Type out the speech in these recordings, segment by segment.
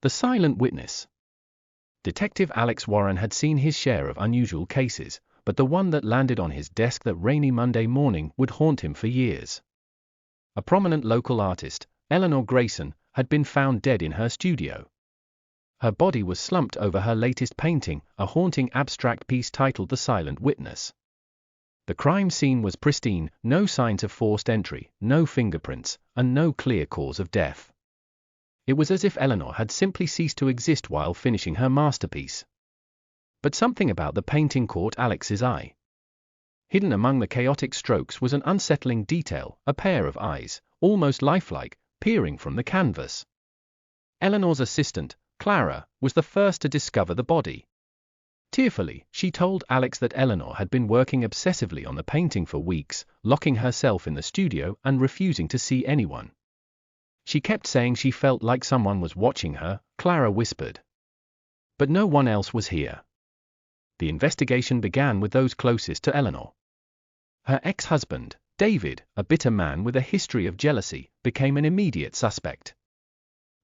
The silent witness. Detective Alex Warren had seen his share of unusual cases, but the one that landed on his desk that rainy Monday morning would haunt him for years. A prominent local artist, Eleanor Grayson, had been found dead in her studio. Her body was slumped over her latest painting, a haunting abstract piece titled The Silent Witness. The crime scene was pristine, no signs of forced entry, no fingerprints, and no clear cause of death. It was as if Eleanor had simply ceased to exist while finishing her masterpiece. But something about the painting caught Alex's eye. Hidden among the chaotic strokes was an unsettling detail, a pair of eyes, almost lifelike, peering from the canvas. Eleanor's assistant, Clara, was the first to discover the body. Tearfully, she told Alex that Eleanor had been working obsessively on the painting for weeks, locking herself in the studio and refusing to see anyone. She kept saying she felt like someone was watching her, Clara whispered. But no one else was here. The investigation began with those closest to Eleanor. Her ex-husband, David, a bitter man with a history of jealousy, became an immediate suspect.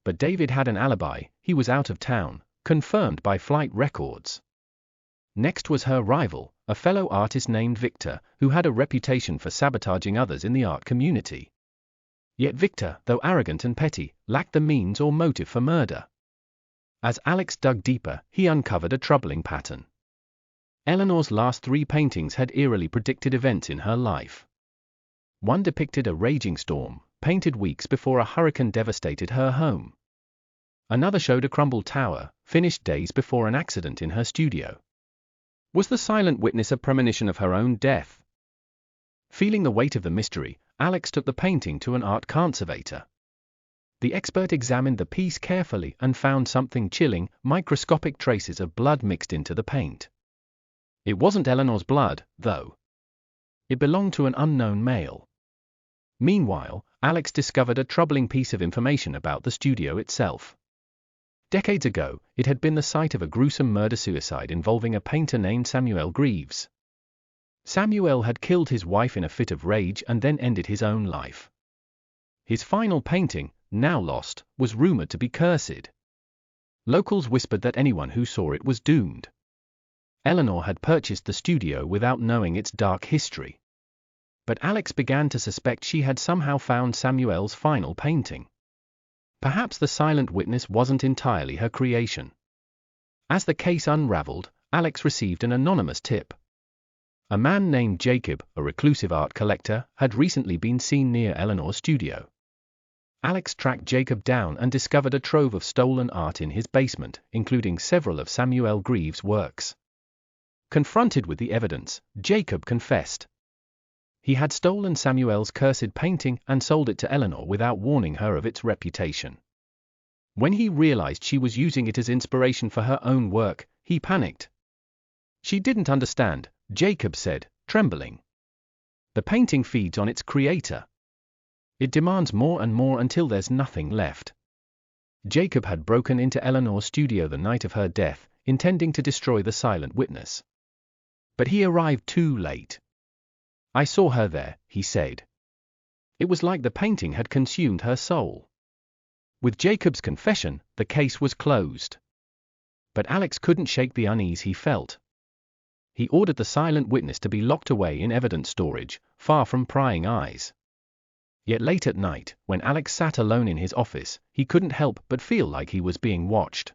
But David had an alibi, he was out of town, confirmed by flight records. Next was her rival, a fellow artist named Victor, who had a reputation for sabotaging others in the art community. Yet Victor, though arrogant and petty, lacked the means or motive for murder. As Alex dug deeper, he uncovered a troubling pattern. Eleanor's last 3 paintings had eerily predicted events in her life. One depicted a raging storm, painted weeks before a hurricane devastated her home. Another showed a crumbled tower, finished days before an accident in her studio. Was the silent witness a premonition of her own death? Feeling the weight of the mystery, Alex took the painting to an art conservator. The expert examined the piece carefully and found something chilling, microscopic traces of blood mixed into the paint. It wasn't Eleanor's blood, though. It belonged to an unknown male. Meanwhile, Alex discovered a troubling piece of information about the studio itself. Decades ago, it had been the site of a gruesome murder-suicide involving a painter named Samuel Greaves. Samuel had killed his wife in a fit of rage and then ended his own life. His final painting, now lost, was rumored to be cursed. Locals whispered that anyone who saw it was doomed. Eleanor had purchased the studio without knowing its dark history. But Alex began to suspect she had somehow found Samuel's final painting. Perhaps the silent witness wasn't entirely her creation. As the case unraveled, Alex received an anonymous tip. A man named Jacob, a reclusive art collector, had recently been seen near Eleanor's studio. Alex tracked Jacob down and discovered a trove of stolen art in his basement, including several of Samuel Greaves' works. Confronted with the evidence, Jacob confessed. He had stolen Samuel's cursed painting and sold it to Eleanor without warning her of its reputation. When he realized she was using it as inspiration for her own work, he panicked. She didn't understand, Jacob said, trembling. The painting feeds on its creator. It demands more and more until there's nothing left. Jacob had broken into Eleanor's studio the night of her death, intending to destroy the silent witness. But he arrived too late. I saw her there, he said. It was like the painting had consumed her soul. With Jacob's confession, the case was closed. But Alex couldn't shake the unease he felt. He ordered the silent witness to be locked away in evidence storage, far from prying eyes. Yet late at night, when Alex sat alone in his office, he couldn't help but feel like he was being watched.